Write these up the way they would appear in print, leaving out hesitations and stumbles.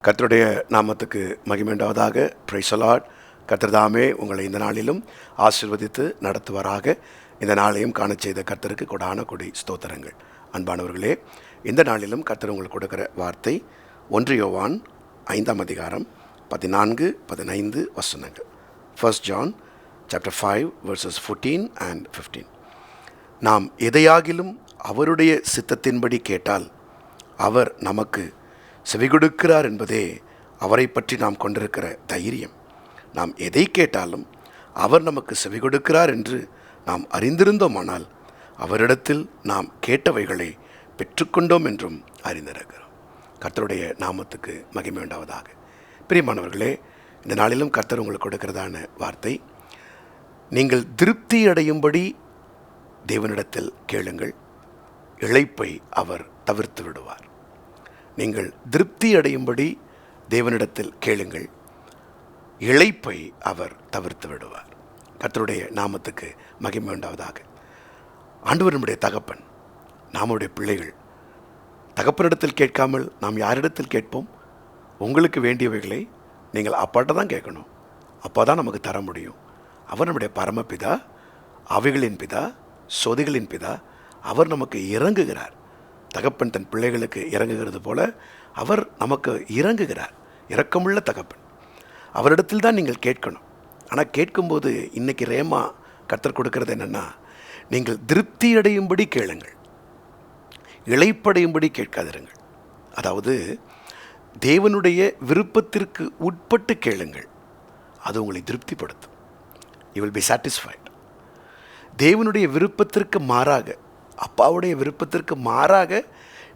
கர்த்தருடைய நாமத்துக்கு மகிமை உண்டாவதாக. Praise the Lord. கர்த்தர் தாமே உங்களை இந்த நாளிலும் ஆசீர்வதித்து நடத்துவாராக. இந்த நாளையும் காண செய்த கர்த்தருக்கு கொடான கொடி ஸ்தோத்திரங்கள். அன்பானவர்களே, இந்த நாளிலும் கர்த்தர் உங்களுக்கு கொடுக்கிற வார்த்தை 1 யோவான் 5ஆம் அதிகாரம் 14-15 வசனங்கள். 1 John chapter 5 verses 14 and 15. நாம் எதையாகிலும் அவருடைய சித்தத்தின்படி கேட்டால் அவர் நமக்கு செவிகொடுக்கிறார் என்பதே அவரை பற்றி நாம் கொண்டிருக்கிற தைரியம். நாம் எதை கேட்டாலும் அவர் நமக்கு செவிகொடுக்கிறார் என்று நாம் அறிந்திருந்தோமானால் அவரிடத்தில் நாம் கேட்டவைகளை பெற்றுக்கொண்டோம் என்றும் அறிந்திருக்கிறோம். கர்த்தருடைய நாமத்துக்கு மகிமை உண்டாவதாக. பிரியமானவர்களே, இந்த நாளிலும் கர்த்தர் உங்களுக்கு கொடுக்கிறதான வார்த்தை, நீங்கள் திருப்தி அடையும்படி தேவனிடத்தில் கேளுங்கள், இளைப்பை அவர் தவிர்த்து விடுவார். நீங்கள் திருப்தி அடையும்படி தேவனிடத்தில் கேளுங்கள், இளைப்பை அவர் தவிர்த்து விடுவார். கர்த்தருடைய நாமத்துக்கு மகிமை உண்டாவதாக. ஆண்டவர் நம்முடைய தகப்பன், நாமுடைய பிள்ளைகள். தகப்பனிடத்தில் கேட்காமல் நாம் யாரிடத்தில் கேட்போம்? உங்களுக்கு வேண்டியவைகளை நீங்கள் அப்பாட்ட தான் கேட்கணும். அப்பா தான் நமக்கு தர முடியும். அவர் நம்முடைய பரமபிதா, அவைகளின் பிதா, சொதிகளின் பிதா. அவர் நமக்கு இறங்குகிறார். தகப்பன் தன் பிள்ளைகளுக்கு இறங்குகிறது போல அவர் நமக்கு இறங்குகிறார். இரக்கமுள்ள தகப்பன். அவரிடத்தில் தான் நீங்கள் கேட்கணும். ஆனால் கேட்கும்போது இன்றைக்கி ரேமா கர்த்தர் கொடுக்கறது என்னென்னா, நீங்கள் திருப்தி அடையும்படி கேளுங்கள், இளைப்படையும்படி கேட்காதிருங்கள். அதாவது தேவனுடைய விருப்பத்திற்கு உட்பட்டு கேளுங்கள், அது உங்களை திருப்திப்படுத்தும். You will be satisfied. தேவனுடைய விருப்பத்திற்கு மாறாக, அப்பாவுடைய விருப்பத்திற்கு மாறாக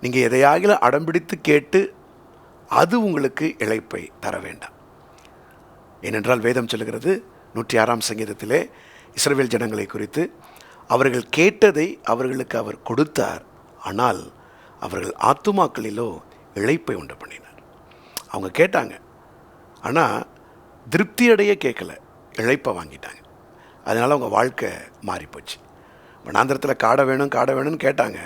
நீங்கள் எதையாகிலும் அடம்பிடித்து கேட்டு அது உங்களுக்கு இளைப்பை தர வேண்டாம். ஏனென்றால் வேதம் சொல்லுகிறது 106ஆம் சங்கீதத்திலே இஸ்ரவேல் ஜனங்களை குறித்து, அவர்கள் கேட்டதை அவர்களுக்கு அவர் கொடுத்தார், ஆனால் அவர்கள் ஆத்துமாக்களிலோ இளைப்பை உண்டு பண்ணினார். அவங்க கேட்டாங்க, ஆனால் திருப்தி அடைய கேட்கல, இளைப்பை வாங்கிட்டாங்க. அதனால் அவங்க வாழ்க்கை மாறிப்போச்சு. வனாந்திரத்தில் காடை வேணும்னு கேட்டாங்க.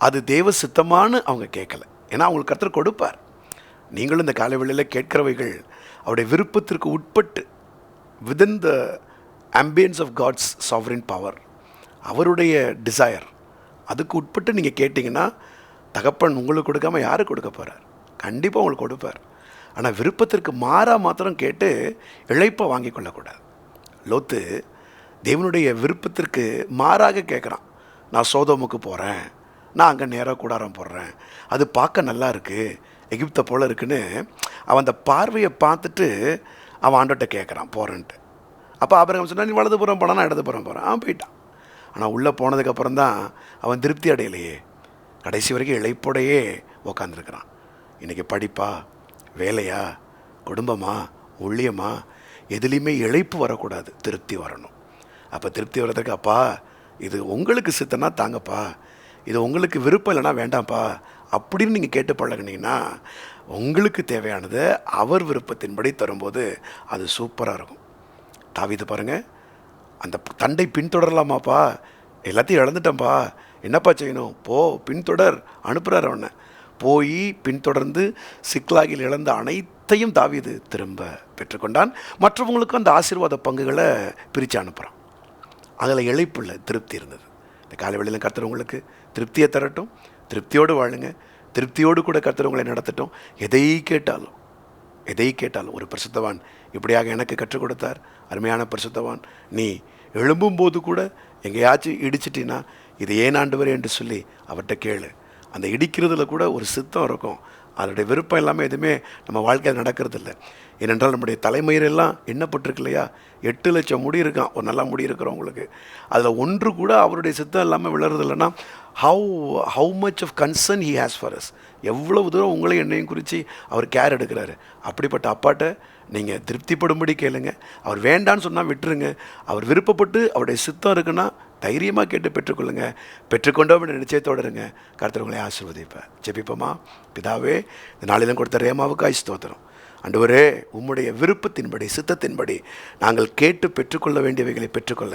அது தேவ சித்தமானு அவங்க கேட்கல. ஏன்னா அவங்களுக்கு கர்த்தர் கொடுப்பார். நீங்களும் இந்த காலை வேளையில் கேட்கிறவைகள் அவருடைய விருப்பத்திற்கு உட்பட்டு, within the ambience of God's sovereign power, அவருடைய டிசையர், அதுக்கு உட்பட்டு நீங்கள் கேட்டிங்கன்னா தகப்பன் உங்களுக்கு கொடுக்காம யாருக்கு கொடுக்க போகிறார்? கண்டிப்பாக உங்களுக்கு கொடுப்பார். ஆனால் விருப்பத்திற்கு மாறாக மாத்திரம் கேட்டு இளைப்பை வாங்கி கொள்ளக்கூடாது. லோத்து தேவனுடைய விருப்பத்திற்கு மாறாக கேட்குறான். நான் சோதோமுக்கு போகிறேன், நான் அங்கே நேராக கூடாரம் போடுறேன், அது பார்க்க நல்லா இருக்குது, எகிப்தை போல் இருக்குன்னு அவன் அந்த பார்வையை பார்த்துட்டு அவன் ஆண்டோட்ட கேட்குறான் போகிறேன்ட்டு. அப்போ ஆபிரகாம் சொன்னால், நீ வலதுபுறம் போனா நான் இடதுபுறம் போகிறேன். அவன் போயிட்டான். ஆனால் உள்ளே போனதுக்கப்புறம் தான் அவன் திருப்தி அடையலையே, கடைசி வரைக்கும் இளைப்போடையே உக்காந்துருக்கிறான். இன்றைக்கி படிப்பா, வேலையா, குடும்பமா, ஊழியமா, எதுலேயுமே இளைப்பு வரக்கூடாது, திருப்தி வரணும். அப்போ திருப்தி வர்றதுக்கு, அப்பா இது உங்களுக்கு சித்தனா தாங்கப்பா, இது உங்களுக்கு விருப்பம் இல்லைனா வேண்டாம்ப்பா அப்படின்னு நீங்கள் கேட்டு பழகினீங்கன்னா உங்களுக்கு தேவையானதை அவர் விருப்பத்தின்படி தரும்போது அது சூப்பராக இருக்கும். தாவீது பாருங்கள், அந்த தண்டை பின்தொடரலாமாப்பா, எல்லாத்தையும் இழந்துட்டேன்ப்பா, என்னப்பா செய்யணும்? போ, பின்தொடர், அனுப்புகிறார். அவனை போய் பின்தொடர்ந்து சிக்லாகில் இழந்த அனைத்தையும் தாவீது திரும்ப பெற்றுக்கொண்டான். மற்றவங்களுக்கும் அந்த ஆசீர்வாத பங்குகளை பிரித்து அனுப்புகிறான். அதில் இளைப்புள்ள திருப்தி இருந்தது. இந்த காலை வேளையிலும் கர்த்தர் உங்களுக்கு திருப்தியை தரட்டும். திருப்தியோடு வாழுங்க. திருப்தியோடு கூட கர்த்தர் உங்களை நடத்தட்டும். எதை கேட்டாலும் ஒரு பரிசுத்தவான் இப்படியாக எனக்கு கற்றுக் கொடுத்தார். அருமையான பரிசுத்தவான், நீ எழும்பும்போது கூட எங்கேயாச்சும் இடிச்சிட்டின்னா இது ஏன் ஆண்டவரே என்று சொல்லி அவர்கிட்ட கேளு. அந்த இடிக்கிறதுல கூட ஒரு சித்தம் இருக்கும். அதனுடைய விருப்பம் எல்லாமே எதுவுமே நம்ம வாழ்க்கையில் நடக்கிறது இல்லை. ஏனென்றால் நம்முடைய தலைமயிரெல்லாம் எண்ணப்பட்டிருக்கு இல்லையா? 8 லட்சம் முடி இருக்கான், ஒரு நல்லா முடி இருக்கிறவங்களுக்கு. அதில் ஒன்று கூட அவருடைய சித்தம் இல்லாமல் விழுறது இல்லைன்னா how much of concern he has for us. எவ்வளவு தூரம் உங்களையும் என்னையும் குறித்து அவர் கேர் எடுக்கிறாரு. அப்படிப்பட்ட அப்பாட்ட நீங்கள் திருப்திப்படும்படி கேளுங்க. அவர் வேண்டான்னு சொன்னால் விட்டுருங்க. அவர் விருப்பப்பட்டு அவருடைய சித்தம் இருக்குன்னா தைரியமாக கேட்டு பெற்றுக்கொள்ளுங்க. பெற்றுக்கொண்டோம் என்ற நிச்சயத்தோடு இருங்க. கர்த்தர் உங்களை ஆசீர்வதிப்பார். ஜெபிப்போமா? பிதாவே, இந்த நாளிலும் கொடுத்த ரேமாவுக்காய் ஸ்தோத்திரம். ஆண்டவரே, உம்முடைய விருப்பத்தின்படி, சித்தத்தின்படி நாங்கள் கேட்டு பெற்றுக்கொள்ள வேண்டியவைகளை பெற்றுக்கொள்ள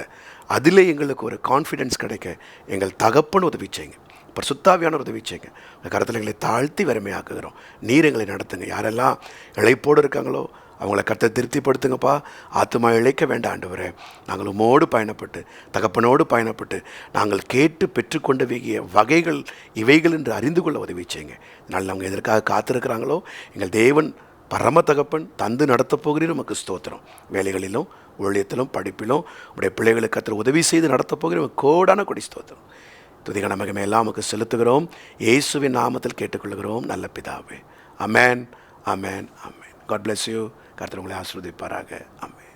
அதிலே எங்களுக்கு ஒரு கான்ஃபிடென்ஸ் கிடைக்க எங்கள் தகப்பன் உதவி செய்யுங்க. பரிசுத்தாவியானவர் உதவி செய்யுங்க. உங்கள் கருத்தில் எங்களை தாழ்த்தி வறுமையாக்குகிறோம். நீர் எங்களை நடத்துங்க. யாரெல்லாம் இழைப்போடு இருக்காங்களோ அவங்கள கர்த்தர் திருப்திப்படுத்துங்கப்பா. ஆத்துமா இழைக்க வேண்டாம் ஆண்டவரே. நாங்கள் உம்மோடு பயணப்பட்டு, தகப்பனோடு பயணப்பட்டு, நாங்கள் கேட்டு பெற்றுக்கொண்ட வகைகள் இவைகள் என்று அறிந்து கொள்ள உதவி செய்யுங்க. இதனால் அவங்க எதற்காக காத்திருக்கிறாங்களோ எங்கள் தேவன் பரம தகப்பன் தந்து நடத்தப் போகிறீர். நமக்கு ஸ்தோத்திரம். வேலைகளிலும் ஊழியத்திலும் படிப்பிலும் உடைய பிள்ளைகளுக்கு கர்த்தர் உதவி செய்து நடத்தப் போகிறோம். கோடான கொடி ஸ்தோத்திரம். துதிக நமக்கு எல்லாம் நமக்கு செலுத்துகிறோம். இயேசுவின் நாமத்தில் கேட்டுக்கொள்கிறோம் நல்ல பிதாவே. Amen, amen, amen. God bless you. கர்த்தர் உங்களை ஆசீர்வதிப்பாராக. ஆமென்.